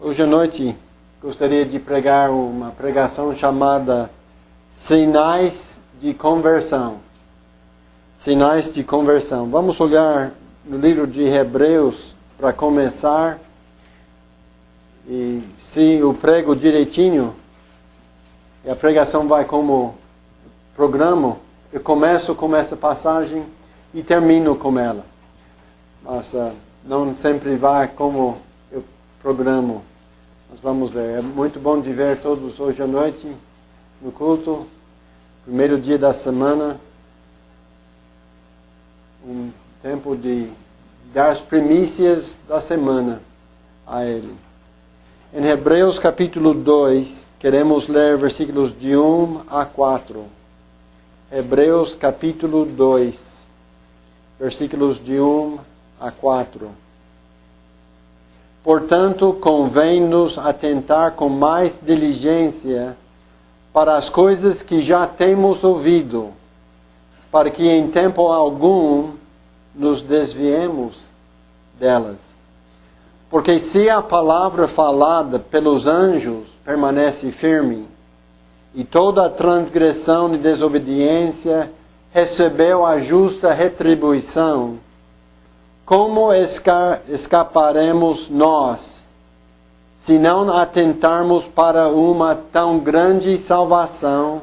Hoje à noite gostaria de pregar uma pregação chamada Sinais de Conversão. Sinais de Conversão. Vamos olhar no livro de Hebreus para começar. E se eu prego direitinho, e a pregação vai como programa, eu começo com essa passagem e termino com ela. Mas não sempre vai como eu programo. Nós vamos ver. É muito bom de ver todos hoje à noite no culto. Primeiro dia da semana. Um tempo de dar as primícias da semana a Ele. Em Hebreus capítulo 2, queremos ler versículos de 1 a 4. Hebreus capítulo 2, versículos de 1 a 4. Portanto, convém-nos atentar com mais diligência para as coisas que já temos ouvido, para que em tempo algum nos desviemos delas. Porque se a palavra falada pelos anjos permanece firme, e toda a transgressão e desobediência recebeu a justa retribuição, como escaparemos nós, se não atentarmos para uma tão grande salvação,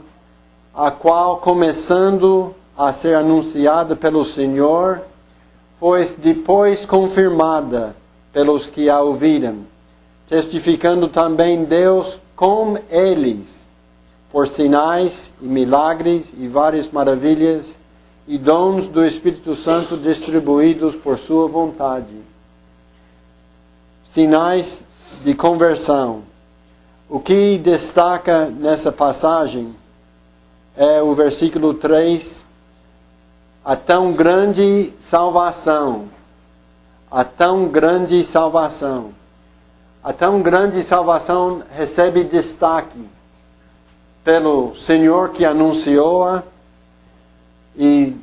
a qual, começando a ser anunciada pelo Senhor, foi depois confirmada pelos que a ouviram, testificando também Deus com eles, por sinais e milagres e várias maravilhas, e dons do Espírito Santo distribuídos por sua vontade. Sinais de conversão. O que destaca nessa passagem é o versículo 3, a tão grande salvação. A tão grande salvação. A tão grande salvação recebe destaque pelo Senhor que anunciou-a, e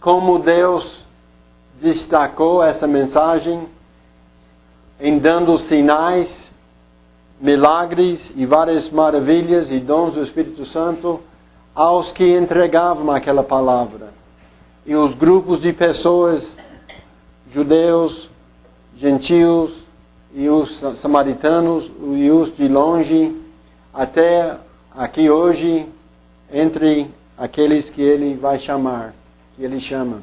como Deus destacou essa mensagem em dando sinais, milagres e várias maravilhas e dons do Espírito Santo aos que entregavam aquela palavra. E os grupos de pessoas, judeus, gentios e os samaritanos e os de longe, até aqui hoje, entre aqueles que ele vai chamar, que ele chama.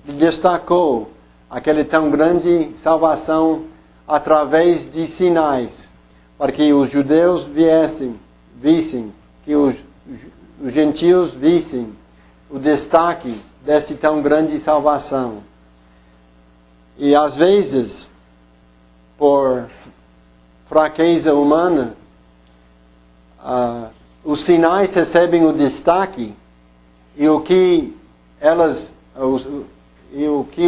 Ele destacou aquela tão grande salvação através de sinais, para que os judeus vissem, que os gentios vissem o destaque dessa tão grande salvação. E às vezes, por fraqueza humana, os sinais recebem o destaque, e o que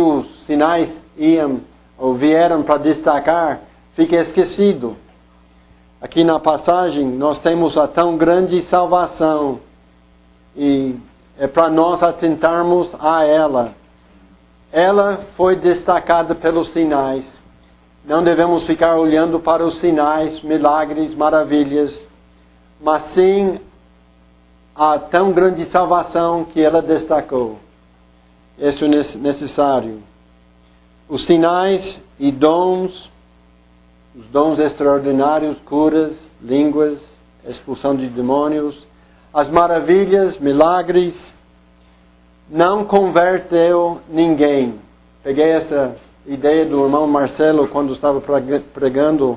os sinais iam ou vieram para destacar fica esquecido. Aqui na passagem nós temos a tão grande salvação, e é para nós atentarmos a ela. Ela foi destacada pelos sinais. Não devemos ficar olhando para os sinais, milagres, maravilhas, mas sim a tão grande salvação que ela destacou. Isso é necessário. Os sinais e dons, os dons extraordinários, curas, línguas, expulsão de demônios, as maravilhas, milagres, não converteu ninguém. Peguei essa ideia do irmão Marcelo quando estava pregando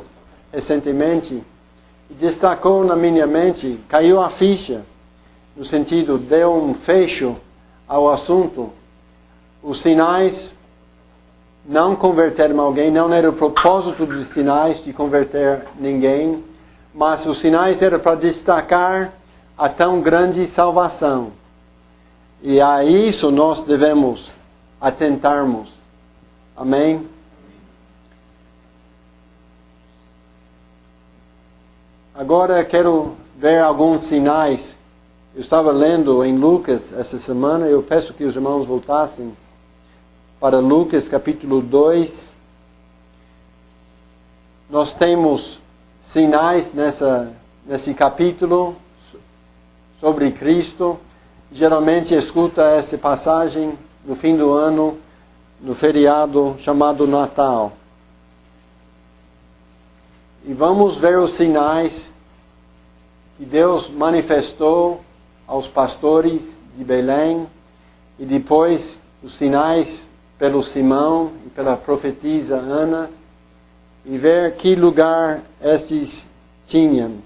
recentemente, e destacou na minha mente, caiu a ficha, no sentido, deu um fecho ao assunto. Os sinais não converteram alguém, não era o propósito dos sinais de converter ninguém, mas os sinais eram para destacar a tão grande salvação. E a isso nós devemos atentarmos. Amém? Agora quero ver alguns sinais. Eu estava lendo em Lucas essa semana, eu peço que os irmãos voltassem para Lucas capítulo 2. Nós temos sinais nesse capítulo sobre Cristo. Geralmente escuta essa passagem no fim do ano, no feriado chamado Natal. E vamos ver os sinais que Deus manifestou aos pastores de Belém, e depois os sinais pelo Simão e pela profetisa Ana, e ver que lugar esses tinham.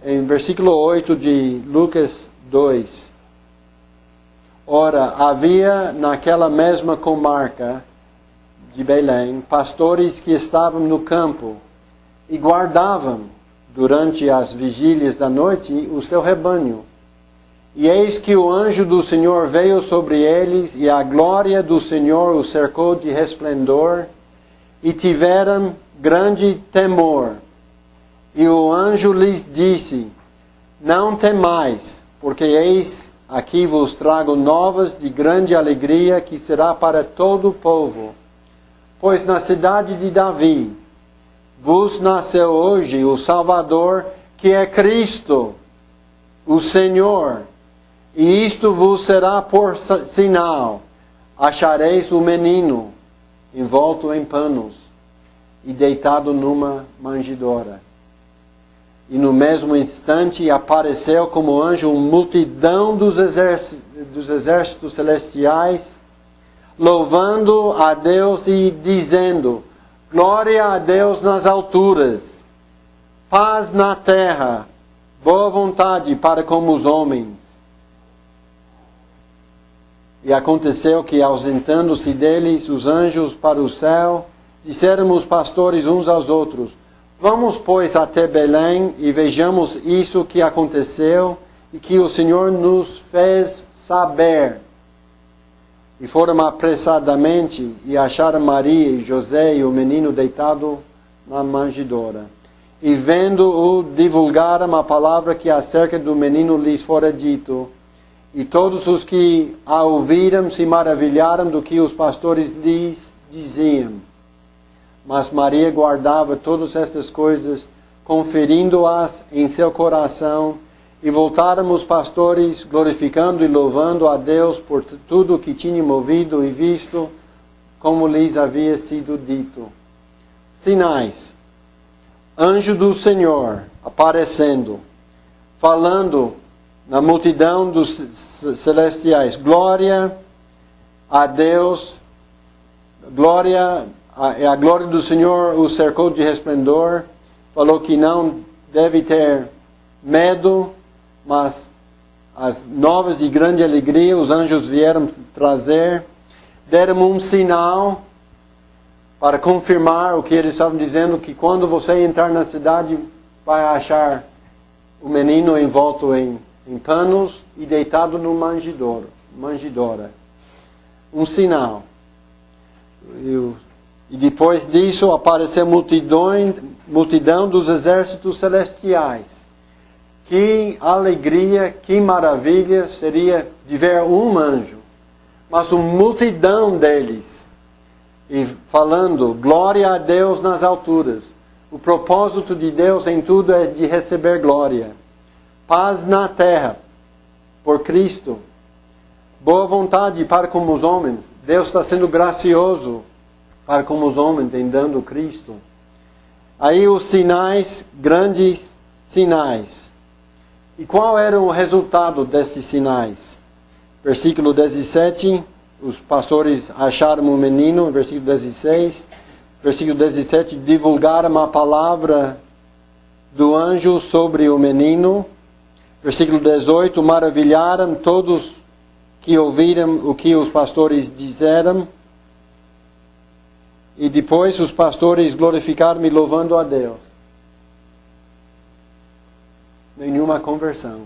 Em versículo 8 de Lucas 2. Ora, havia naquela mesma comarca de Belém pastores que estavam no campo e guardavam durante as vigílias da noite o seu rebanho. E eis que o anjo do Senhor veio sobre eles, e a glória do Senhor os cercou de resplendor, e tiveram grande temor. E o anjo lhes disse: não temais, porque eis aqui vos trago novas de grande alegria, que será para todo o povo. Pois na cidade de Davi vos nasceu hoje o Salvador, que é Cristo, o Senhor. E isto vos será por sinal: achareis o menino envolto em panos e deitado numa manjedoura. E no mesmo instante apareceu como anjo uma multidão dos exércitos celestiais, louvando a Deus e dizendo: glória a Deus nas alturas, paz na terra, boa vontade para com os homens. E aconteceu que, ausentando-se deles os anjos para o céu, disseram os pastores uns aos outros: vamos, pois, até Belém e vejamos isso que aconteceu e que o Senhor nos fez saber. E foram apressadamente e acharam Maria e José e o menino deitado na manjedoura. E vendo-o, divulgaram a palavra que acerca do menino lhes fora dito. E todos os que a ouviram se maravilharam do que os pastores lhes diziam. Mas Maria guardava todas estas coisas, conferindo-as em seu coração. E voltaram os pastores, glorificando e louvando a Deus por tudo o que tinham ouvido e visto, como lhes havia sido dito. Sinais. Anjo do Senhor aparecendo, falando na multidão dos celestiais: glória a Deus, a glória do Senhor o cercou de resplendor. Falou que não deve ter medo, mas as novas de grande alegria os anjos vieram trazer. Deram um sinal para confirmar o que eles estavam dizendo, que quando você entrar na cidade vai achar o menino envolto em panos e deitado no manjedoura. Um sinal. E depois disso apareceu multidão dos exércitos celestiais. Que alegria, que maravilha seria de ver um anjo, mas uma multidão deles. E falando: glória a Deus nas alturas. O propósito de Deus em tudo é de receber glória. Paz na terra, por Cristo. Boa vontade para com os homens. Deus está sendo gracioso para com os homens em dando Cristo. Aí os sinais, grandes sinais. E qual era o resultado desses sinais? Versículo 17, os pastores acharam o menino. Versículo 16, versículo 17, divulgaram a palavra do anjo sobre o menino. Versículo 18, maravilharam todos que ouviram o que os pastores disseram. E depois os pastores glorificaram e louvando a Deus. Nenhuma conversão.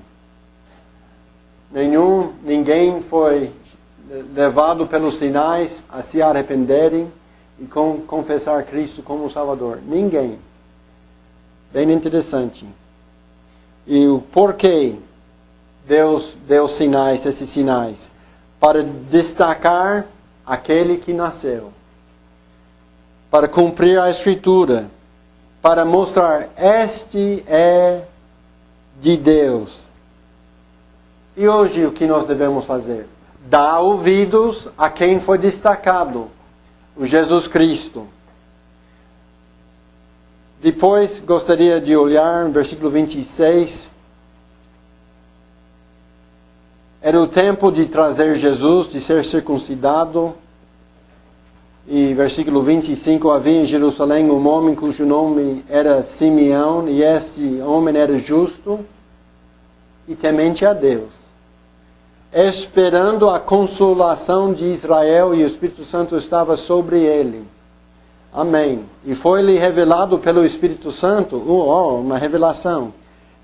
Ninguém foi levado pelos sinais a se arrependerem e confessar Cristo como Salvador. Ninguém. Bem interessante. E o porquê Deus deu sinais, esses sinais? Para destacar aquele que nasceu. Para cumprir a Escritura. para mostrar, este é de Deus. E hoje o que nós devemos fazer? Dar ouvidos a quem foi destacado, o Jesus Cristo. Depois gostaria de olhar no versículo 26. Era o tempo de trazer Jesus, de ser circuncidado. E versículo 25, havia em Jerusalém um homem cujo nome era Simeão, e este homem era justo e temente a Deus, esperando a consolação de Israel, e o Espírito Santo estava sobre ele. Amém. E foi-lhe revelado pelo Espírito Santo, uma revelação,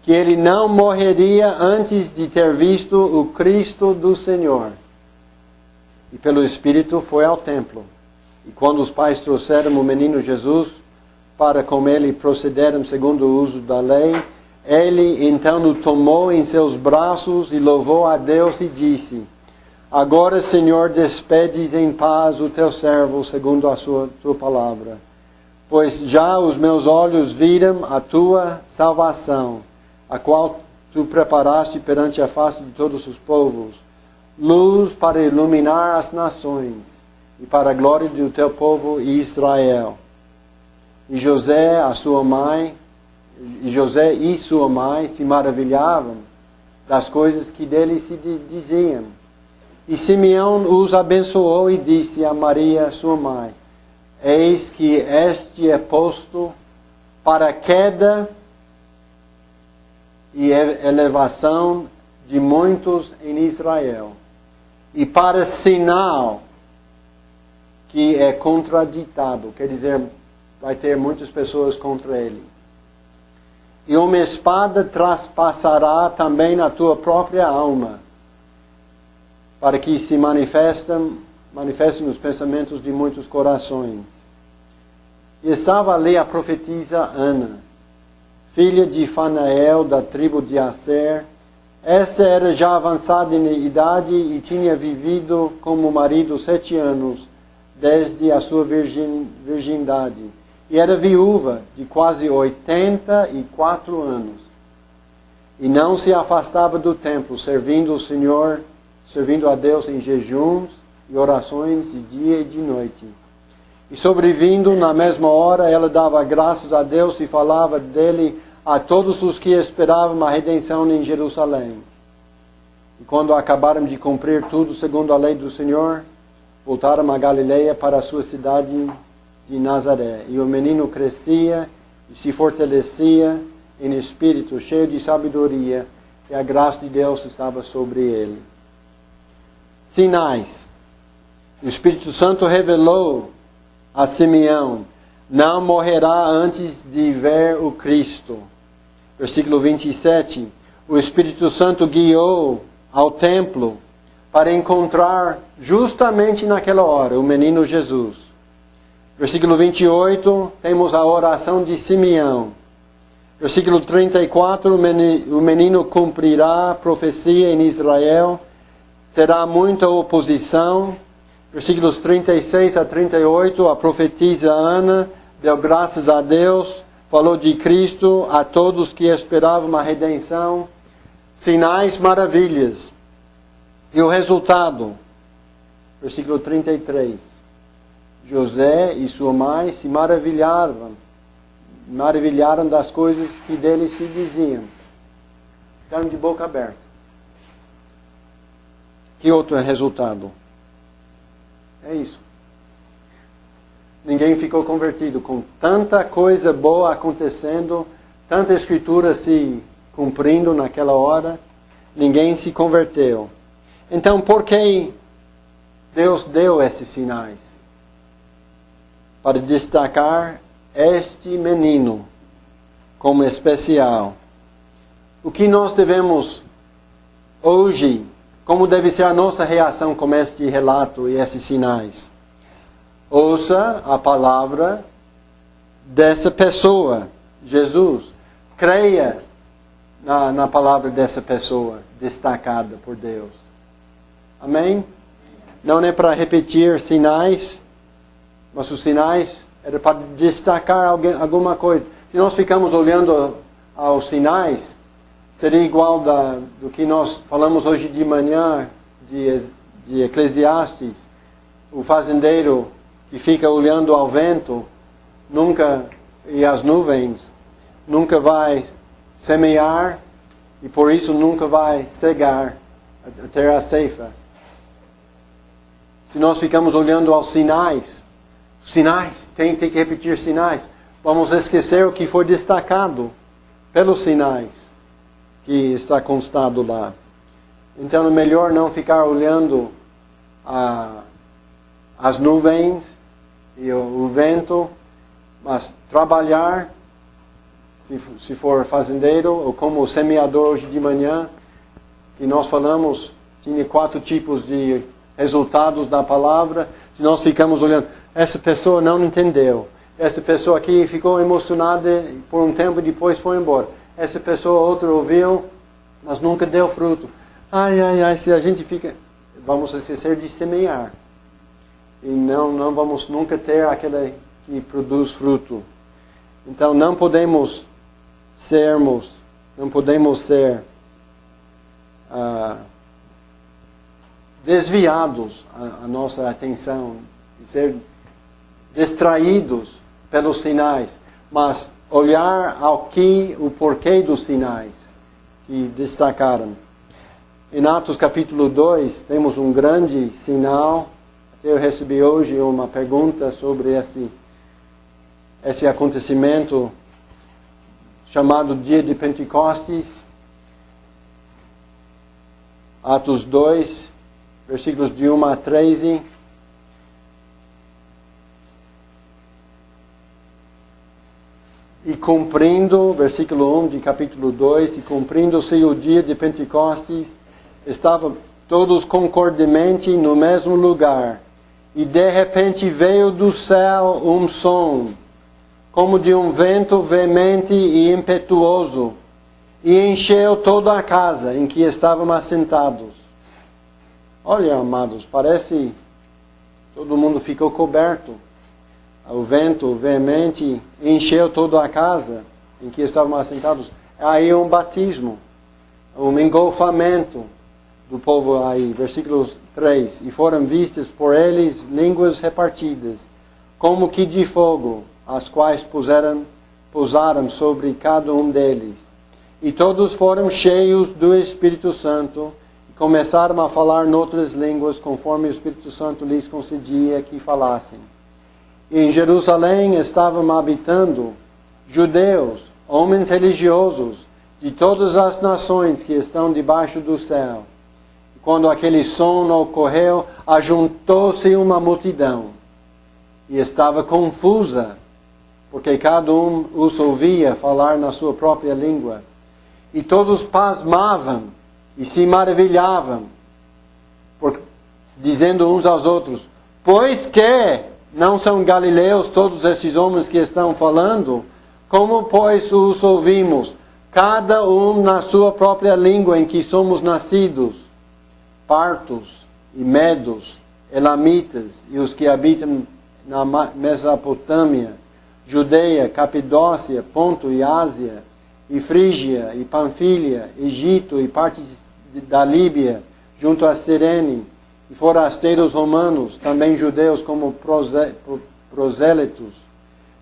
que ele não morreria antes de ter visto o Cristo do Senhor. E pelo Espírito foi ao templo. E quando os pais trouxeram o menino Jesus para com ele procederam segundo o uso da lei, ele então o tomou em seus braços e louvou a Deus e disse: Agora, Senhor, despedes em paz o teu servo segundo a tua palavra. Pois já os meus olhos viram a tua salvação, a qual tu preparaste perante a face de todos os povos, luz para iluminar as nações, e para a glória do teu povo Israel. E José e sua mãe se maravilhavam das coisas que dele se diziam. E Simeão os abençoou e disse a Maria, sua mãe: Eis que este é posto para a queda e elevação de muitos em Israel, e para sinal que é contraditado, quer dizer, vai ter muitas pessoas contra ele. E uma espada traspassará também a tua própria alma, para que se manifestem nos pensamentos de muitos corações. E estava ali a profetisa Ana, filha de Fanael, da tribo de Aser. Esta era já avançada em idade e tinha vivido como marido 7 anos, desde a sua virgindade. E era viúva de quase 84 anos. E não se afastava do templo, servindo a Deus em jejuns e orações de dia e de noite. E sobrevindo na mesma hora, ela dava graças a Deus e falava dele a todos os que esperavam a redenção em Jerusalém. E quando acabaram de cumprir tudo segundo a lei do Senhor, voltaram a Galileia para a sua cidade de Nazaré. E o menino crescia e se fortalecia em espírito, cheio de sabedoria, e a graça de Deus estava sobre ele. Sinais. O Espírito Santo revelou a Simeão: não morrerá antes de ver o Cristo. Versículo 27. O Espírito Santo guiou ao templo para encontrar justamente naquela hora o menino Jesus. Versículo 28, temos a oração de Simeão. Versículo 34, o menino cumprirá a profecia em Israel, terá muita oposição. Versículos 36 a 38, a profetisa Ana deu graças a Deus, falou de Cristo a todos que esperavam a redenção. Sinais, maravilhas. E o resultado, versículo 33, José e sua mãe se maravilharam das coisas que dele se diziam. Ficaram de boca aberta. Que outro resultado? É isso. Ninguém ficou convertido. Com tanta coisa boa acontecendo, tanta escritura se cumprindo naquela hora, ninguém se converteu. Então, por que Deus deu esses sinais? Para destacar este menino como especial. O que nós devemos hoje, como deve ser a nossa reação com este relato e esses sinais? Ouça a palavra dessa pessoa, Jesus. Creia na palavra dessa pessoa, destacada por Deus. Amém? Não é para repetir sinais, mas os sinais era para destacar alguma coisa. Se nós ficamos olhando aos sinais, seria igual do que nós falamos hoje de manhã, de Eclesiastes. O fazendeiro que fica olhando ao vento e as nuvens, nunca vai semear e por isso nunca vai cegar até a ceifa. Se nós ficamos olhando aos sinais, tem que repetir sinais, vamos esquecer o que foi destacado pelos sinais que está constado lá. Então é melhor não ficar olhando as nuvens e o vento, mas trabalhar, se for fazendeiro, ou como o semeador hoje de manhã, que nós falamos, tinha 4 tipos de resultados da palavra. Se nós ficamos olhando, essa pessoa não entendeu, essa pessoa aqui ficou emocionada por um tempo e depois foi embora, essa pessoa outra ouviu, mas nunca deu fruto. Se a gente fica, vamos esquecer de semear. E não vamos nunca ter aquele que produz fruto. Então não podemos ser desviados a nossa atenção, e ser distraídos pelos sinais, mas olhar o porquê dos sinais que destacaram. Em Atos capítulo 2, temos um grande sinal. Eu recebi hoje uma pergunta sobre esse acontecimento chamado Dia de Pentecostes. Atos 2, versículos de 1 a 13. E cumprindo, versículo 1 de capítulo 2, e cumprindo-se o dia de Pentecostes, estavam todos concordemente no mesmo lugar. E de repente veio do céu um som, como de um vento veemente e impetuoso, e encheu toda a casa em que estavam assentados. Olha, amados, parece todo mundo ficou coberto. O vento veemente encheu toda a casa em que estavam assentados. Aí um batismo, um engolfamento do povo aí. Versículo 3. E foram vistas por eles línguas repartidas, como que de fogo, as quais pousaram sobre cada um deles. E todos foram cheios do Espírito Santo, e começaram a falar noutras línguas, conforme o Espírito Santo lhes concedia que falassem. E em Jerusalém estavam habitando judeus, homens religiosos, de todas as nações que estão debaixo do céu. E quando aquele som ocorreu, ajuntou-se uma multidão, e estava confusa, porque cada um os ouvia falar na sua própria língua. E todos pasmavam e se maravilhavam, dizendo uns aos outros: pois que não são galileus todos esses homens que estão falando? Como, pois, os ouvimos, cada um na sua própria língua em que somos nascidos? Partos e medos, elamitas e os que habitam na Mesopotâmia, Judeia, Capadócia, Ponto e Ásia, e Frígia e Panfilha, Egito e partes da Líbia, junto a Cirene, e forasteiros romanos, também judeus como prosélitos,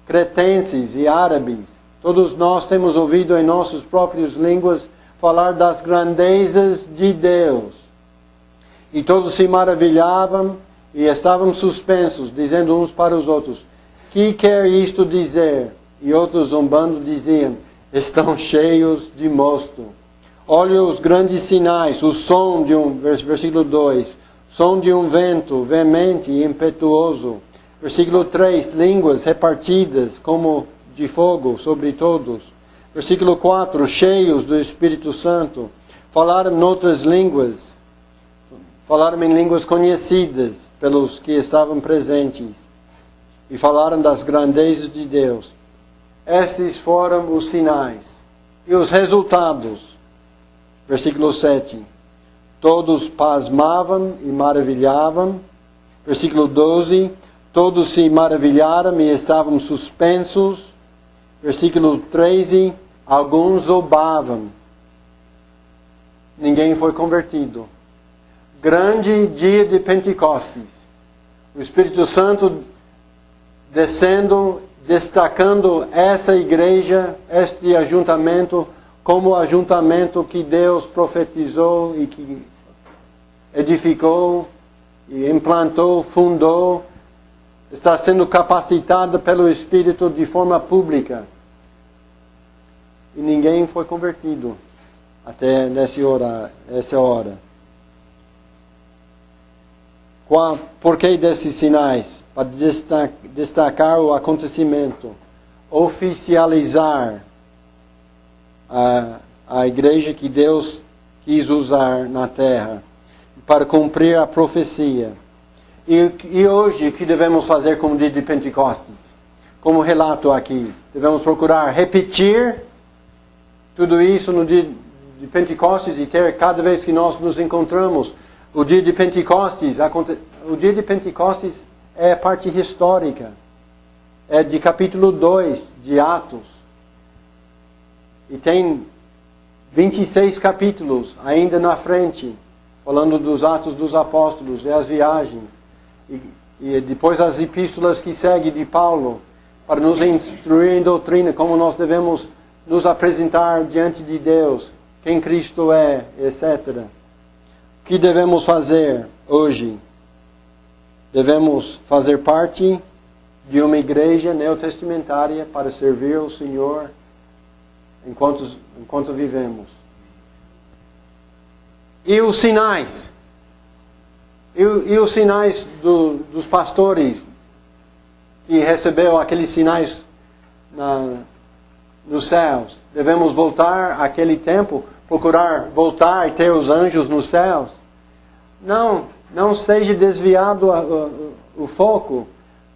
cretenses e árabes. Todos nós temos ouvido em nossas próprias línguas falar das grandezas de Deus. E todos se maravilhavam e estavam suspensos, dizendo uns para os outros: que quer isto dizer? E outros zombando diziam: estão cheios de mosto. Olha os grandes sinais, o som de versículo 2, som de um vento veemente e impetuoso. Versículo 3, línguas repartidas como de fogo sobre todos. Versículo 4, cheios do Espírito Santo. Falaram noutras línguas, falaram em línguas conhecidas pelos que estavam presentes. E falaram das grandezas de Deus. Esses foram os sinais. E os resultados. Versículo 7. Todos pasmavam e maravilhavam. Versículo 12. Todos se maravilharam e estavam suspensos. Versículo 13, alguns zombavam. Ninguém foi convertido. Grande dia de Pentecostes. O Espírito Santo descendo, destacando essa igreja, este ajuntamento, como o ajuntamento que Deus profetizou e que edificou, e implantou, fundou, está sendo capacitado pelo Espírito de forma pública. E ninguém foi convertido até essa hora. Por que desses sinais? Para destacar o acontecimento, oficializar a igreja que Deus quis usar na terra, para cumprir a profecia. E hoje, o que devemos fazer como dia de Pentecostes? Como relato aqui, devemos procurar repetir tudo isso no dia de Pentecostes e ter, cada vez que nós nos encontramos, o dia de Pentecostes. O dia de Pentecostes é a parte histórica. É de capítulo 2 de Atos. E tem 26 capítulos ainda na frente, falando dos Atos dos Apóstolos e as viagens. E depois as epístolas que seguem de Paulo, para nos instruir em doutrina, como nós devemos nos apresentar diante de Deus, quem Cristo é, etc. O que devemos fazer hoje? Devemos fazer parte de uma igreja neotestamentária para servir o Senhor enquanto vivemos. E os sinais? E os sinais dos pastores que receberam aqueles sinais nos céus? Devemos voltar àquele tempo, procurar voltar e ter os anjos nos céus? Não seja desviado o foco.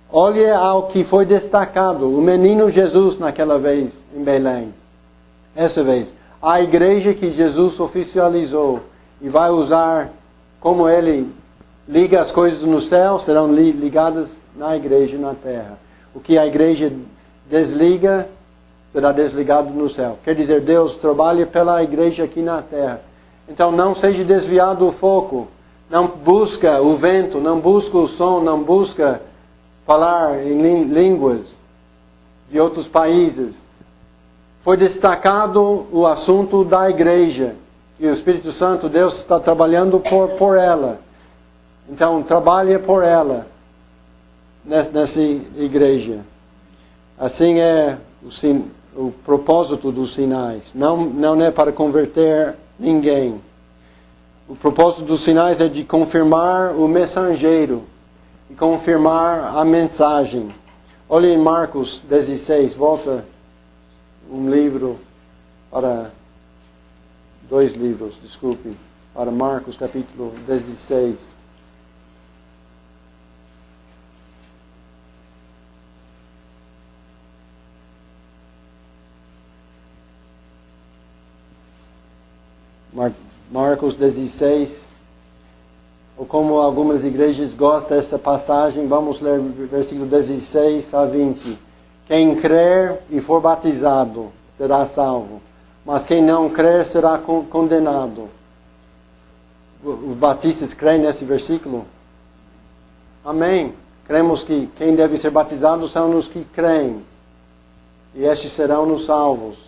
Olhe ao que foi destacado, o menino Jesus naquela vez em Belém. Essa vez, a igreja que Jesus oficializou e vai usar, como ele liga as coisas no céu, serão ligadas na igreja na terra. O que a igreja desliga, será desligado no céu. Quer dizer, Deus trabalha pela igreja aqui na terra. Então não seja desviado o foco. Não busca o vento, não busca o som, não busca falar em línguas de outros países. Foi destacado o assunto da igreja. E o Espírito Santo, Deus está trabalhando por ela. Então, trabalhe por ela nessa igreja. Assim é o propósito dos sinais. Não é para converter ninguém. O propósito dos sinais é de confirmar o mensageiro e confirmar a mensagem. Olha em Marcos 16, volta um livro para... 2 livros, desculpe, para Marcos capítulo 16. Marcos 16, ou como algumas igrejas gostam dessa passagem, vamos ler versículo 16 a 20. Quem crer e for batizado será salvo, mas quem não crer será condenado. Os batistas creem nesse versículo? Amém. Cremos que quem deve ser batizado são os que creem, e estes serão os salvos.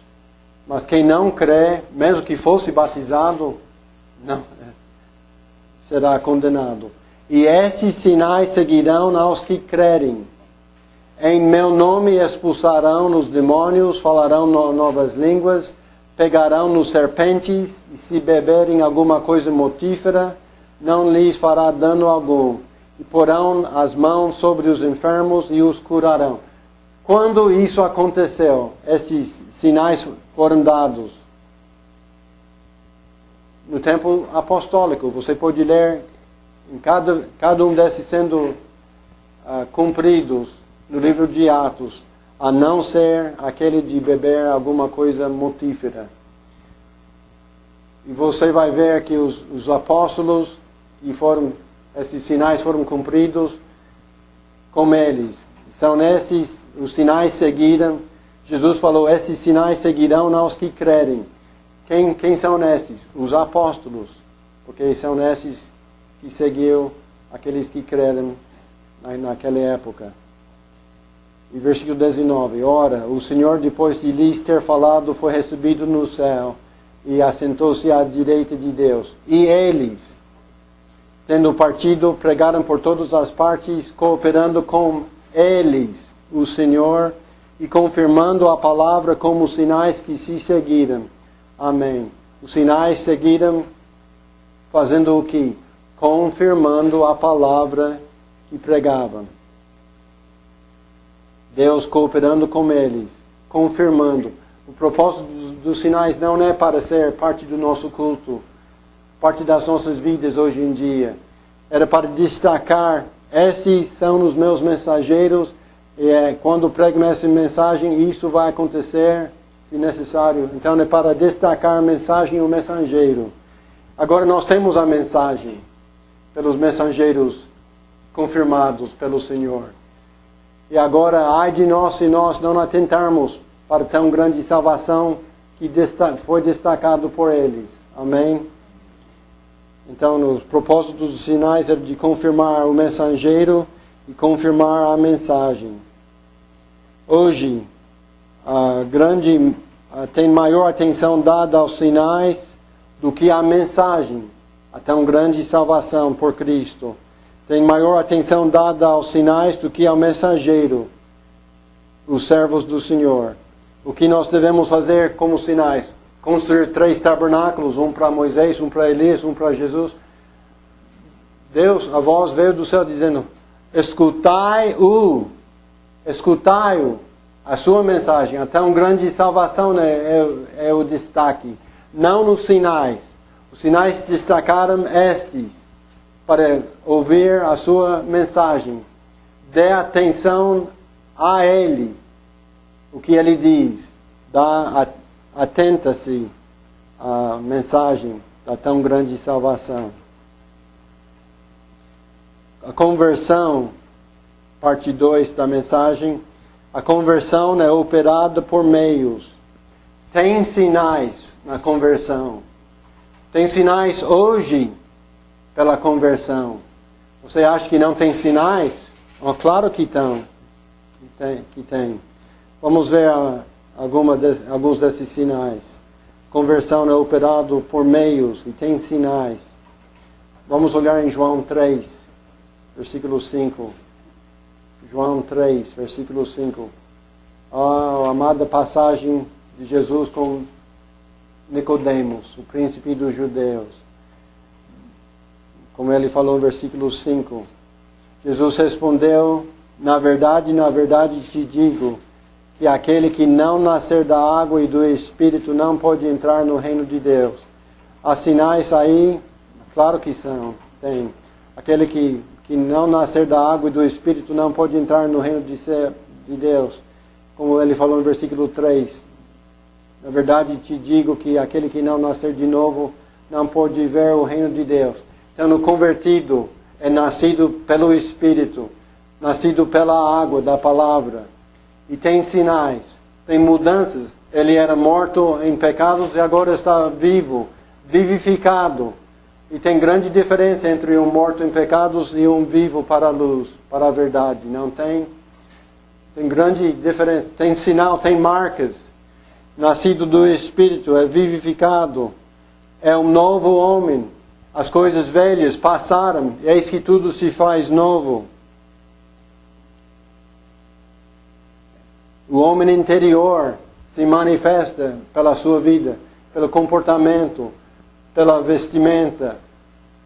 Mas quem não crê, mesmo que fosse batizado, não será condenado. E esses sinais seguirão aos que crerem. Em meu nome expulsarão os demônios, falarão novas línguas, pegarão nos serpentes, e se beberem alguma coisa mortífera, não lhes fará dano algum. E porão as mãos sobre os enfermos e os curarão. Quando isso aconteceu, esses sinais foram dados. No tempo apostólico, você pode ler em cada um desses sendo cumpridos no livro de Atos, a não ser aquele de beber alguma coisa mortífera. E você vai ver que os apóstolos, esses sinais foram cumpridos com eles. São esses, os sinais seguiram, Jesus falou, esses sinais seguirão aos que crerem. Quem são esses? Os apóstolos. Porque são esses que seguiu aqueles que creram naquela época. E versículo 19. Ora, o Senhor, depois de lhes ter falado, foi recebido no céu e assentou-se à direita de Deus. E eles, tendo partido, pregaram por todas as partes, cooperando com eles, o Senhor, e confirmando a palavra como os sinais que se seguiram. Amém. Os sinais seguiram fazendo o quê? Confirmando a palavra que pregavam. Deus cooperando com eles, confirmando. O propósito dos sinais não é para ser parte do nosso culto, parte das nossas vidas hoje em dia. Era para destacar, esses são os meus mensageiros, e quando prego essa mensagem, isso vai acontecer, se necessário. Então é para destacar a mensagem e o mensageiro. Agora nós temos a mensagem pelos mensageiros confirmados pelo Senhor. E agora, ai de nós se nós não atentarmos para tão grande salvação que foi destacado por eles. Amém? Então, os propósitos dos sinais é de confirmar o mensageiro e confirmar a mensagem. Hoje, tem maior atenção dada aos sinais do que à mensagem, a tão grande salvação por Cristo. Tem maior atenção dada aos sinais do que ao mensageiro, os servos do Senhor. O que nós devemos fazer como sinais? Construir 3 tabernáculos, um para Moisés, um para Elias, um para Jesus. Deus, a voz veio do céu dizendo, escutai-o, a sua mensagem. A tão grande salvação, né, é o destaque. Não nos sinais. Os sinais destacaram estes, para ouvir a sua mensagem. Dê atenção a Ele, o que Ele diz. Atenta-se à mensagem da tão grande salvação. A conversão, parte 2 da mensagem. A conversão é operada por meios. Tem sinais na conversão. Tem sinais hoje pela conversão. Você acha que não tem sinais? Oh, claro que tem. Vamos ver alguns desses sinais. Conversão é operado por meios e tem sinais. Vamos olhar em João 3, versículo 5. João 3, versículo 5. A amada passagem de Jesus com Nicodemos, o príncipe dos judeus. Como ele falou no versículo 5. Jesus respondeu, na verdade te digo, que aquele que não nascer da água e do Espírito não pode entrar no reino de Deus. Há sinais aí? Claro que tem. Aquele que não nascer da água e do Espírito não pode entrar no reino de Deus. Como ele falou no versículo 3. Na verdade te digo que aquele que não nascer de novo não pode ver o reino de Deus. Então, o convertido é nascido pelo Espírito, nascido pela água da palavra. E tem sinais, tem mudanças. Ele era morto em pecados e agora está vivo, vivificado. E tem grande diferença entre um morto em pecados e um vivo para a luz, para a verdade. Não tem? Tem grande diferença. Tem sinal, tem marcas. Nascido do Espírito, é vivificado. É um novo homem. As coisas velhas passaram, e eis que tudo se faz novo. O homem interior se manifesta pela sua vida, pelo comportamento, pela vestimenta,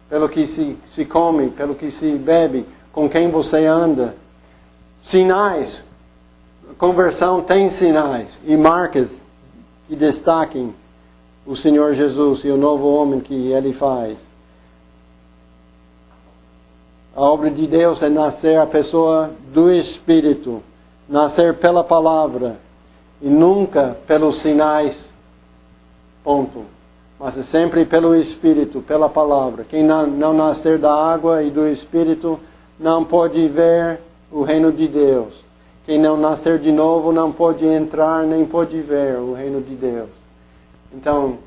pelo que se come, pelo que se bebe, com quem você anda. Sinais. A conversão tem sinais e marcas que destaquem o Senhor Jesus e o novo homem que Ele faz. A obra de Deus é nascer a pessoa do Espírito, nascer pela palavra e nunca pelos sinais, ponto. Mas é sempre pelo Espírito, pela palavra. Quem não nascer da água e do Espírito não pode ver o reino de Deus. quem não nascer de novo não pode entrar nem pode ver o reino de Deus. Então,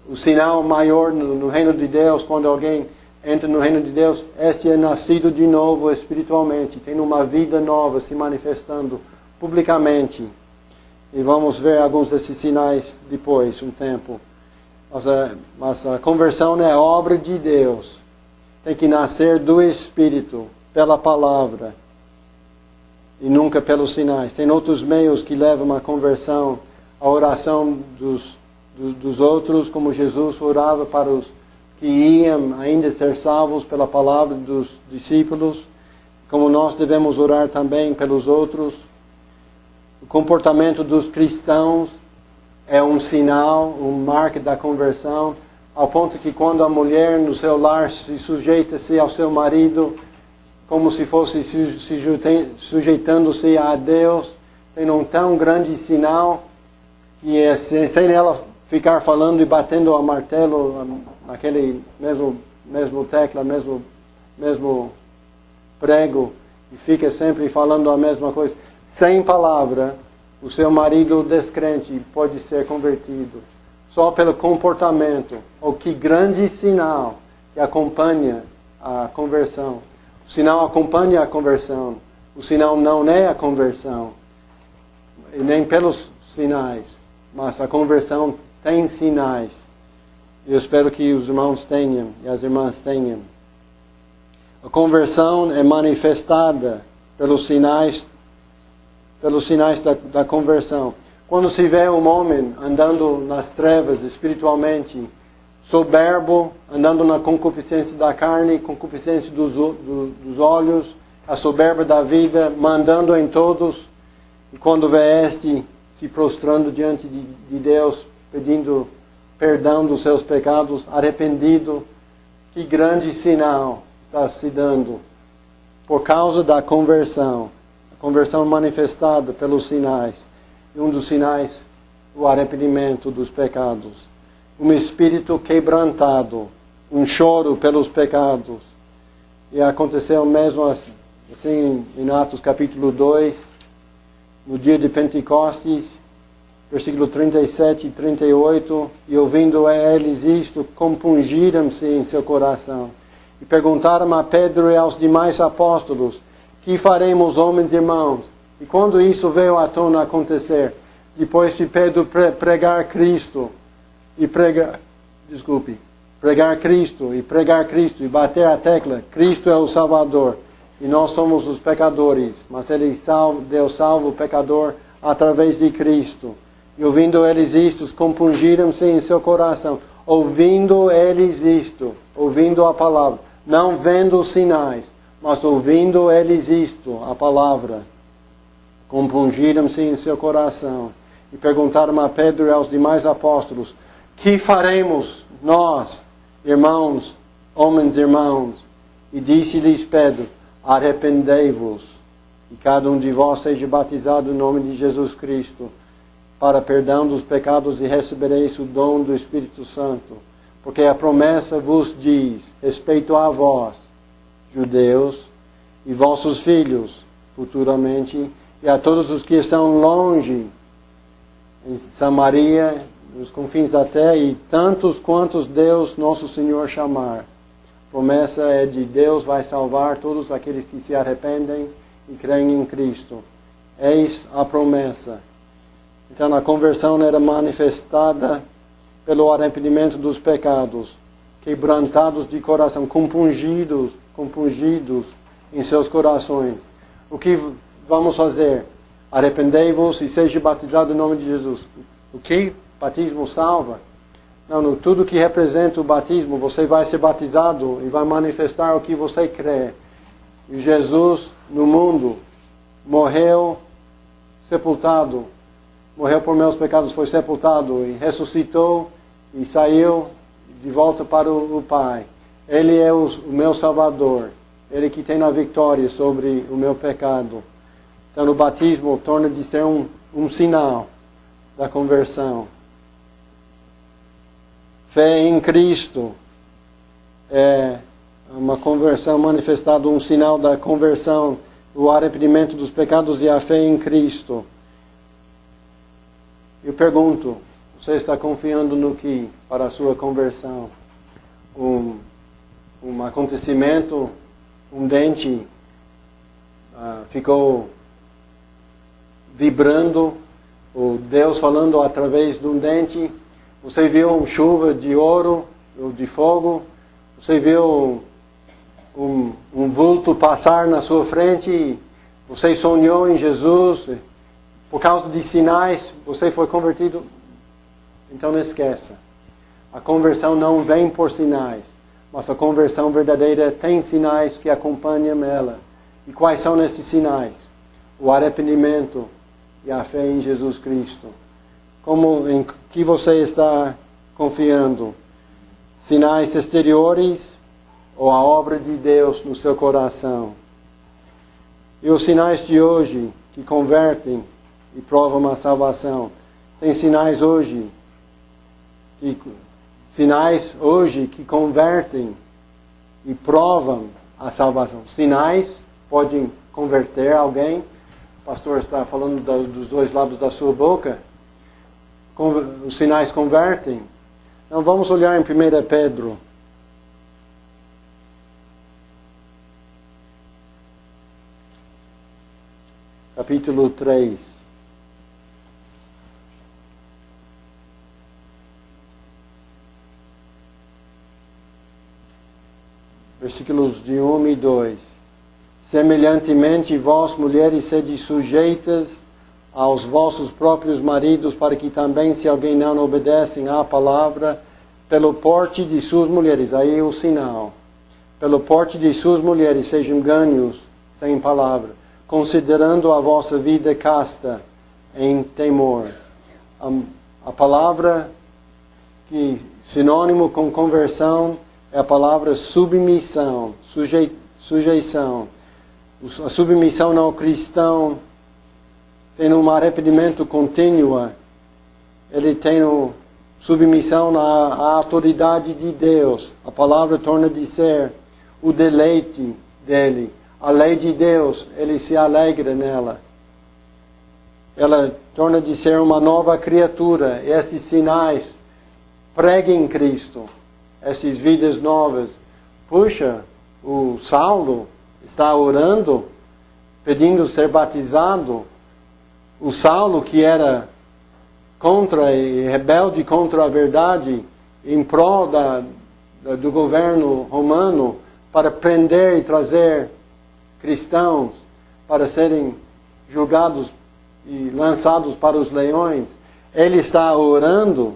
o sinal maior no reino de Deus, quando alguém entra no reino de Deus, este é nascido de novo espiritualmente, tem uma vida nova se manifestando publicamente. E vamos ver alguns desses sinais depois, um tempo. Mas a conversão é obra de Deus. Tem que nascer do Espírito, pela palavra, e nunca pelos sinais. Tem outros meios que levam à conversão, a oração dos outros, como Jesus orava para os que iam ainda ser salvos pela palavra dos discípulos, como nós devemos orar também pelos outros. O comportamento dos cristãos é um sinal, um marco da conversão, ao ponto que quando a mulher no seu lar se sujeita-se ao seu marido, como se fosse sujeitando-se a Deus, tem um tão grande sinal que é sem ela ficar falando e batendo a martelo naquele mesmo tecla, mesmo prego, e fica sempre falando a mesma coisa. Sem palavra, o seu marido descrente pode ser convertido. Só pelo comportamento. Ou que grande sinal que acompanha a conversão. O sinal acompanha a conversão. O sinal não é a conversão. E nem pelos sinais. Mas a conversão tem sinais. Eu espero que os irmãos tenham e as irmãs tenham. A conversão é manifestada pelos sinais da conversão. Quando se vê um homem andando nas trevas espiritualmente, soberbo, andando na concupiscência da carne, concupiscência dos olhos, a soberba da vida, mandando em todos, e quando vê este se prostrando diante de Deus, pedindo perdão dos seus pecados, arrependido, que grande sinal está se dando por causa da conversão. A conversão manifestada pelos sinais. E um dos sinais, o arrependimento dos pecados. Um espírito quebrantado, um choro pelos pecados. E aconteceu mesmo assim em Atos capítulo 2, no dia de Pentecostes, versículo 37 e 38, e ouvindo eles isto, compungiram-se em seu coração. E perguntaram a Pedro e aos demais apóstolos, que faremos, homens e irmãos? E quando isso veio à tona acontecer, depois de Pedro pregar Cristo, e pregar Cristo, e bater a tecla, Cristo é o Salvador, e nós somos os pecadores, mas Deus salva o pecador através de Cristo. E ouvindo eles isto, compungiram-se em seu coração. Ouvindo eles isto, ouvindo a palavra, não vendo os sinais, mas ouvindo eles isto, a palavra, compungiram-se em seu coração. E perguntaram a Pedro e aos demais apóstolos, que faremos nós, irmãos, homens e irmãos? E disse-lhes Pedro, arrependei-vos, e cada um de vós seja batizado no nome de Jesus Cristo, para perdão dos pecados, e recebereis o dom do Espírito Santo. Porque a promessa vos diz, respeito a vós, judeus, e vossos filhos, futuramente, e a todos os que estão longe, em Samaria, nos confins da terra, e tantos quantos Deus, nosso Senhor, chamar. A promessa é de Deus vai salvar todos aqueles que se arrependem e creem em Cristo. Eis a promessa. Então a conversão era manifestada pelo arrependimento dos pecados, quebrantados de coração, compungidos em seus corações. O que vamos fazer? Arrependei-vos e seja batizado em nome de Jesus. O que? Batismo salva? Não, tudo que representa o batismo, você vai ser batizado e vai manifestar o que você crê. E Jesus, no mundo, morreu, sepultado, morreu por meus pecados, foi sepultado e ressuscitou e saiu de volta para o Pai. Ele é o meu Salvador. Ele que tem a vitória sobre o meu pecado. Então o batismo torna de ser um sinal da conversão. Fé em Cristo é uma conversão manifestada, um sinal da conversão o arrependimento dos pecados e a fé em Cristo. Eu pergunto, você está confiando no que para a sua conversão? Um acontecimento, um dente ficou vibrando, ou Deus falando através de um dente. Você viu uma chuva de ouro ou de fogo. Você viu um vulto passar na sua frente. Você sonhou em Jesus. Por causa de sinais, você foi convertido. Então não esqueça. A conversão não vem por sinais. Mas a conversão verdadeira tem sinais que acompanham ela. E quais são esses sinais? O arrependimento e a fé em Jesus Cristo. Como em que você está confiando? Sinais exteriores ou a obra de Deus no seu coração? E os sinais de hoje que convertem e provam a salvação. Tem sinais hoje que convertem e provam a salvação. Sinais podem converter alguém. O pastor está falando dos dois lados da sua boca. Os sinais convertem. Então vamos olhar em 1 Pedro. Capítulo 3. Versículos de 1 e 2. Semelhantemente, vós, mulheres, sede sujeitas aos vossos próprios maridos, para que também, se alguém não obedecem à palavra, pelo porte de suas mulheres, aí é o sinal, pelo porte de suas mulheres sejam ganhos sem palavra, considerando a vossa vida casta em temor. A palavra que sinônimo com conversão é a palavra submissão, sujeição. A submissão ao cristão tem um arrependimento contínuo. Ele tem submissão à autoridade de Deus. A palavra torna de ser o deleite dele. A lei de Deus, ele se alegra nela. Ela torna de ser uma nova criatura. Esses sinais preguem Cristo. Essas vidas novas. Puxa, o Saulo está orando, pedindo ser batizado. O Saulo, que era contra e rebelde contra a verdade, em prol do governo romano, para prender e trazer cristãos, para serem julgados e lançados para os leões, ele está orando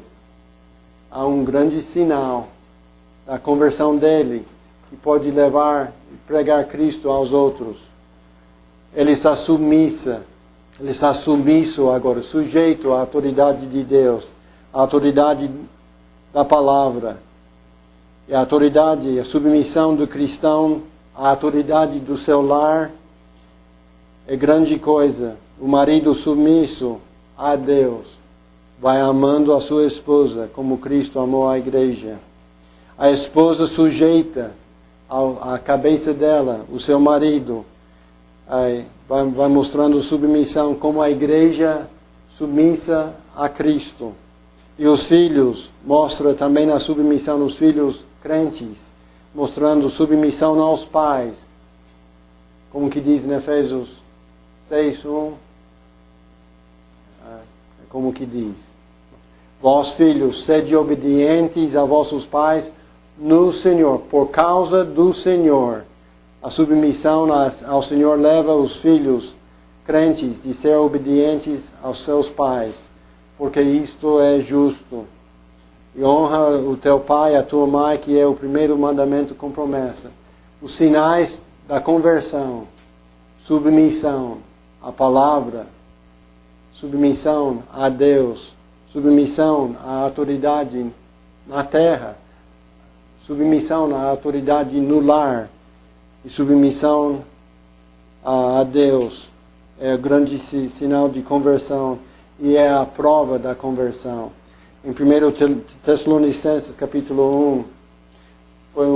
a um grande sinal da conversão dele, que pode levar e pregar Cristo aos outros. Ele está submisso agora, sujeito à autoridade de Deus, à autoridade da palavra. E a autoridade, a submissão do cristão à autoridade do seu lar é grande coisa. O marido submisso a Deus vai amando a sua esposa como Cristo amou a igreja. A esposa sujeita à cabeça dela, o seu marido. Vai mostrando submissão como a igreja submissa a Cristo. E os filhos, mostra também a submissão nos filhos crentes, mostrando submissão aos pais. Como que diz em Efésios 6:1? Como que diz? Vós, filhos, sede obedientes a vossos pais no Senhor, por causa do Senhor. A submissão ao Senhor leva os filhos crentes de ser obedientes aos seus pais, porque isto é justo. E honra o teu pai e a tua mãe, que é o primeiro mandamento com promessa. Os sinais da conversão, submissão à palavra, submissão a Deus, submissão à autoridade na terra, submissão à autoridade no lar e submissão a Deus. É o grande sinal de conversão e é a prova da conversão. Em 1 Tessalonicenses capítulo 1, foi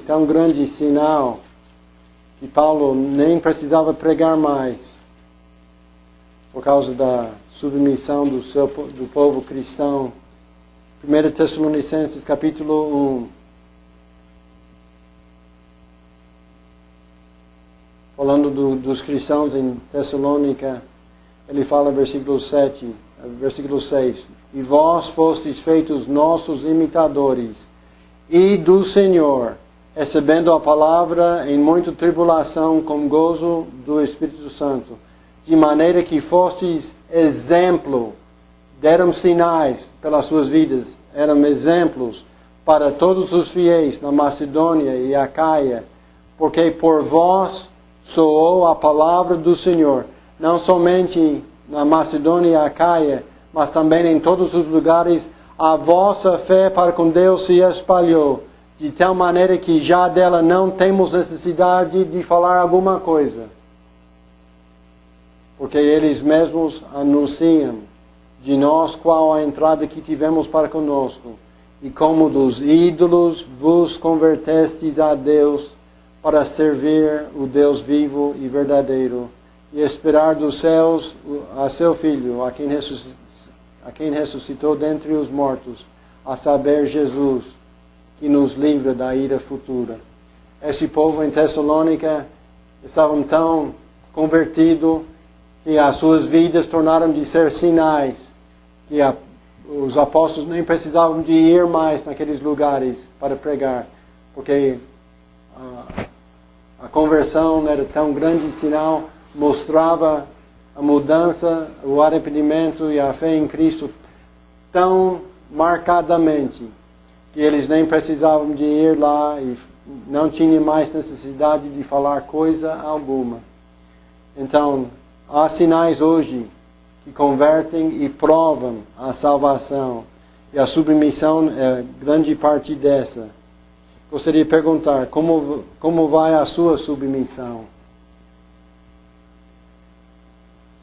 tão grande sinal que Paulo nem precisava pregar mais, por causa da submissão do povo cristão. 1 Tessalonicenses capítulo 1. Falando dos cristãos em Tessalônica, ele fala versículo 7, versículo 6. E vós fostes feitos nossos imitadores, e do Senhor, recebendo a palavra em muita tribulação com gozo do Espírito Santo, de maneira que fostes exemplo, deram sinais pelas suas vidas, eram exemplos para todos os fiéis na Macedônia e Acaia, porque por vós soou a palavra do Senhor, não somente na Macedônia e Acaia, mas também em todos os lugares, a vossa fé para com Deus se espalhou, de tal maneira que já dela não temos necessidade de falar alguma coisa. Porque eles mesmos anunciam de nós qual a entrada que tivemos para conosco, e como dos ídolos vos convertestes a Deus, para servir o Deus vivo e verdadeiro, e esperar dos céus a seu Filho, a quem ressuscitou dentre os mortos, a saber, Jesus, que nos livra da ira futura. Esse povo em Tessalônica estavam tão convertidos que as suas vidas tornaram de ser sinais, que os apóstolos nem precisavam de ir mais naqueles lugares para pregar, porque a conversão era tão grande sinal, mostrava a mudança, o arrependimento e a fé em Cristo tão marcadamente, que eles nem precisavam de ir lá e não tinham mais necessidade de falar coisa alguma. Então, há sinais hoje que convertem e provam a salvação, e a submissão é grande parte dessa. Gostaria de perguntar, como vai a sua submissão?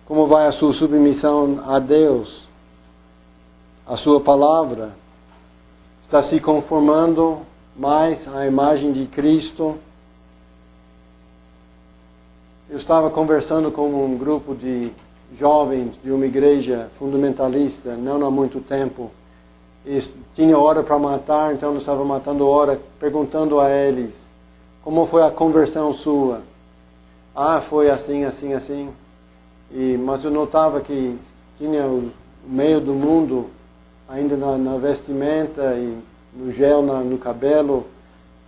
Como vai a sua submissão a Deus? A sua palavra? Está se conformando mais à imagem de Cristo? Eu estava conversando com um grupo de jovens de uma igreja fundamentalista, não há muito tempo. E tinha hora para matar, então eu estava matando hora, perguntando a eles, como foi a conversão sua? Ah, foi assim, assim, assim. Mas eu notava que tinha o meio do mundo ainda na vestimenta e no gel no cabelo,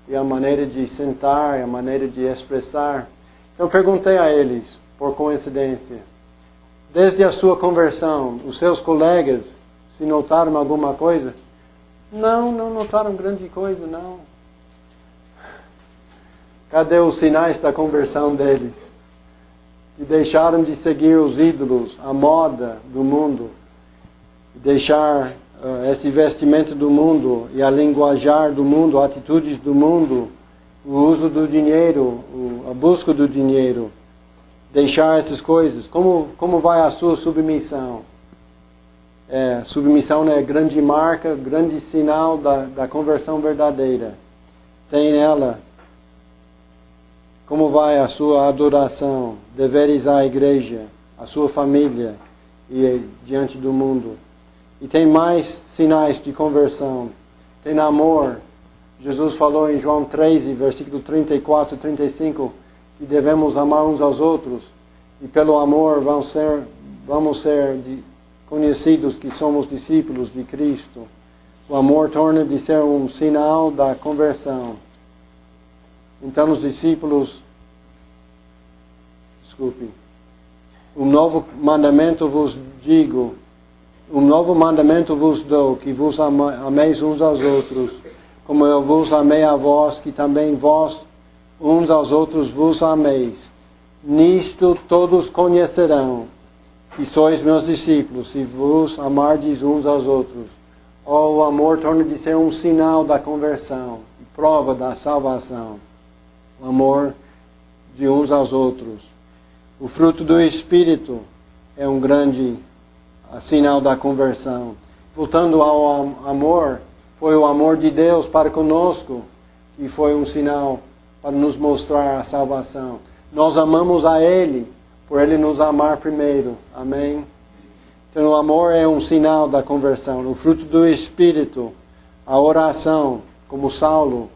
e a maneira de sentar, a maneira de expressar. Então eu perguntei a eles, por coincidência, desde a sua conversão, os seus colegas se notaram alguma coisa? Não notaram grande coisa, não. Cadê os sinais da conversão deles? E deixaram de seguir os ídolos, a moda do mundo, deixar esse vestimento do mundo e a linguajar do mundo, atitudes do mundo, o uso do dinheiro, a busca do dinheiro, deixar essas coisas. Como vai a sua submissão? Submissão é grande marca, grande sinal da conversão verdadeira. Tem ela. Como vai a sua adoração, deveres à igreja, à sua família e diante do mundo? E tem mais sinais de conversão. Tem amor. Jesus falou em João 13, versículo 34 e 35, que devemos amar uns aos outros. E pelo amor vamos ser conhecidos que somos discípulos de Cristo. O amor torna de ser um sinal da conversão. Então os discípulos, um novo mandamento vos digo, um novo mandamento vos dou, que vos ameis uns aos outros, como eu vos amei a vós, que também vós uns aos outros vos ameis. Nisto todos conhecerão que sois meus discípulos, se vos amardes uns aos outros. O amor torna de ser um sinal da conversão, prova da salvação. O amor de uns aos outros. O fruto do Espírito é um grande sinal da conversão. Voltando ao amor, foi o amor de Deus para conosco, que foi um sinal para nos mostrar a salvação. Nós amamos a Ele, por Ele nos amar primeiro. Amém? Então o amor é um sinal da conversão. O fruto do Espírito, a oração, como Saulo,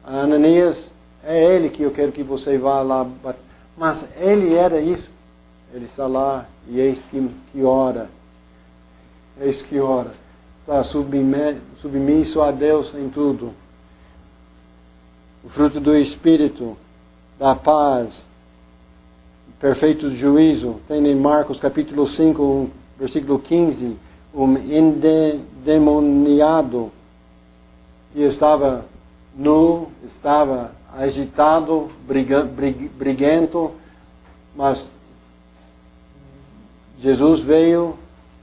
a Ananias, é ele que eu quero que você vá lá. Mas ele era isso. Ele está lá e eis que ora. Eis que ora. Está submisso a Deus em tudo. O fruto do Espírito, da paz, perfeito juízo. Tem em Marcos capítulo 5, versículo 15, endemoniado que estava nu, estava agitado, briguento, mas Jesus veio,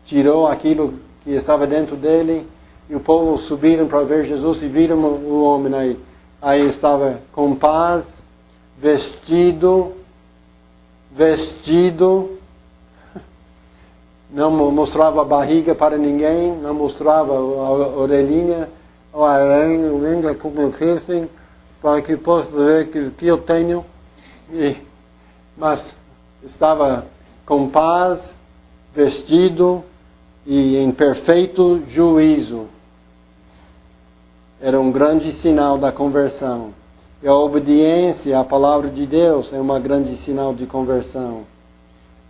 tirou aquilo que estava dentro dele, e o povo subiram para ver Jesus e viram o homem aí. Aí estava com paz, vestido, não mostrava a barriga para ninguém, não mostrava a orelhinha, ou a língua como piercing, para que possa dizer que eu tenho. Mas estava com paz, vestido e em perfeito juízo. Era um grande sinal da conversão. E a obediência à palavra de Deus é um grande sinal de conversão.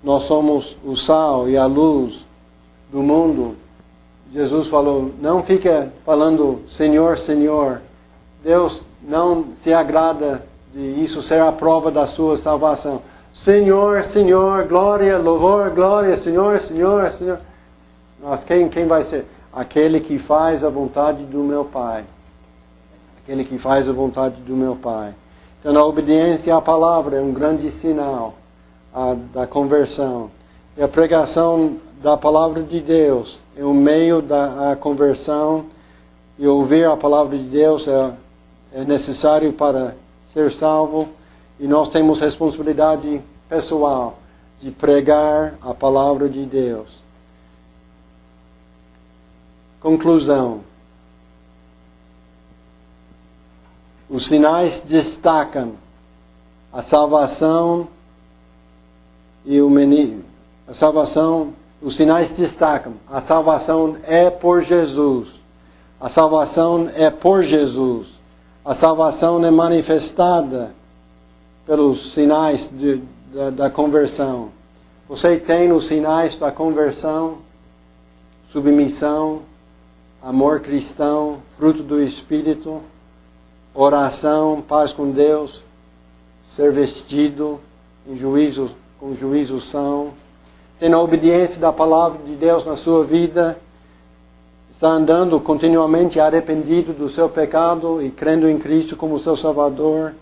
Nós somos o sal e a luz do mundo. Jesus falou, não fica falando Senhor, Senhor. Deus não se agrada de isso ser a prova da sua salvação. Senhor, Senhor, glória, louvor, glória, Senhor, Senhor, Senhor. Mas quem vai ser? Aquele que faz a vontade do meu Pai. Aquele que faz a vontade do meu Pai. Então a obediência à palavra é um grande sinal da conversão. E a pregação da palavra de Deus é um meio da conversão. E ouvir a palavra de Deus é necessário para ser salvo. E nós temos responsabilidade pessoal de pregar a palavra de Deus. Conclusão. Os sinais destacam a salvação e a salvação, os sinais destacam. A salvação é por Jesus. A salvação é por Jesus. A salvação é manifestada pelos sinais da conversão. Você tem os sinais da conversão, submissão, amor cristão, fruto do Espírito, oração, paz com Deus, ser vestido em juízo, com juízo são. Tem a obediência da palavra de Deus na sua vida. Está andando continuamente arrependido do seu pecado e crendo em Cristo como seu Salvador.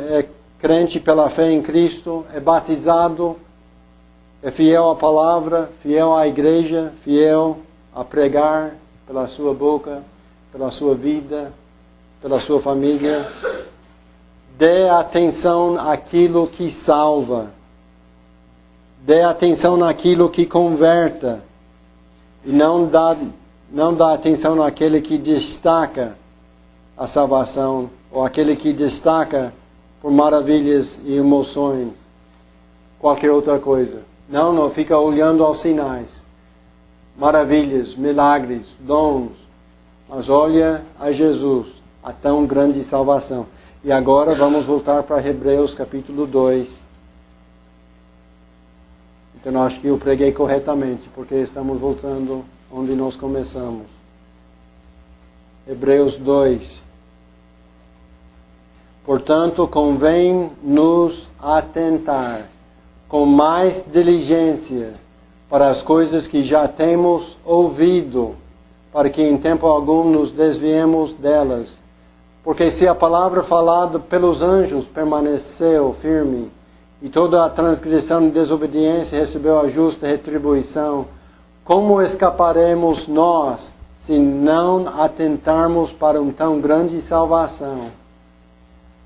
É crente pela fé em Cristo, é batizado, é fiel à palavra, fiel à igreja, fiel a pregar pela sua boca, pela sua vida, pela sua família. Dê atenção àquilo que salva. Dê atenção naquilo que converta. E não dá atenção naquele que destaca a salvação, ou aquele que destaca por maravilhas e emoções, qualquer outra coisa. Não fica olhando aos sinais, maravilhas, milagres, dons, mas olha a Jesus, a tão grande salvação. E agora vamos voltar para Hebreus capítulo 2. Então acho que eu preguei corretamente, porque estamos voltando onde nós começamos. Hebreus 2. Portanto, convém nos atentar com mais diligência para as coisas que já temos ouvido, para que em tempo algum nos desviemos delas. Porque se a palavra falada pelos anjos permaneceu firme, e toda a transgressão e desobediência recebeu a justa retribuição, como escaparemos nós, se não atentarmos para uma tão grande salvação,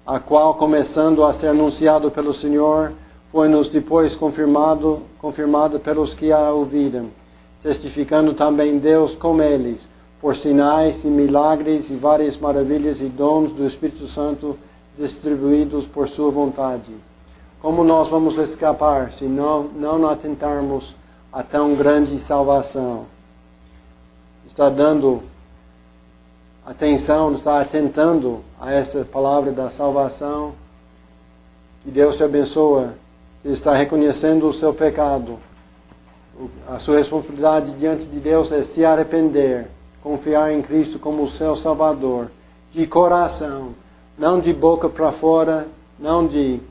a qual, começando a ser anunciado pelo Senhor, foi-nos depois confirmado pelos que a ouviram, testificando também Deus com eles, por sinais e milagres e várias maravilhas e dons do Espírito Santo distribuídos por sua vontade. Como nós vamos escapar se não atentarmos a tão grande salvação? Está dando atenção, está atentando a essa palavra da salvação? Que Deus te abençoe. Você está reconhecendo o seu pecado. A sua responsabilidade diante de Deus é se arrepender, confiar em Cristo como o seu Salvador, de coração, não de boca para fora, não de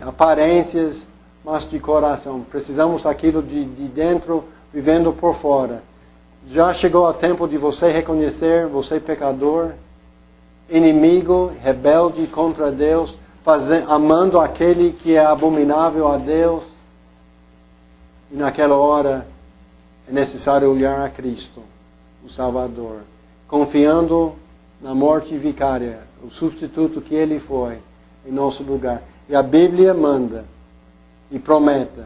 aparências, mas de coração. Precisamos daquilo de dentro, vivendo por fora. Já chegou o tempo de você reconhecer, você pecador, inimigo, rebelde contra Deus, amando aquele que é abominável a Deus. E naquela hora é necessário olhar a Cristo, o Salvador, confiando na morte vicária, o substituto que Ele foi em nosso lugar. E a Bíblia manda e promete,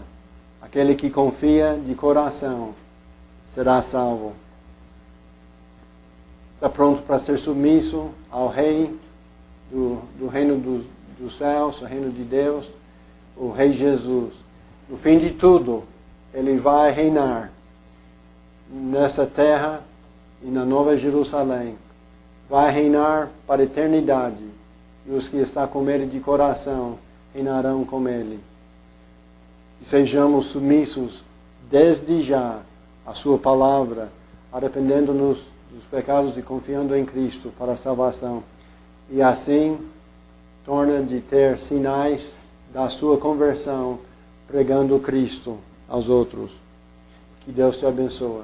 aquele que confia de coração será salvo. Está pronto para ser submisso ao Rei do reino dos céus, o reino de Deus, o Rei Jesus. No fim de tudo, Ele vai reinar nessa terra e na Nova Jerusalém. Vai reinar para a eternidade. E os que estão com Ele de coração reinarão com Ele. E sejamos submissos desde já à Sua palavra, arrependendo-nos dos pecados e confiando em Cristo para a salvação. E assim, torna de ter sinais da sua conversão, pregando Cristo aos outros. Que Deus te abençoe.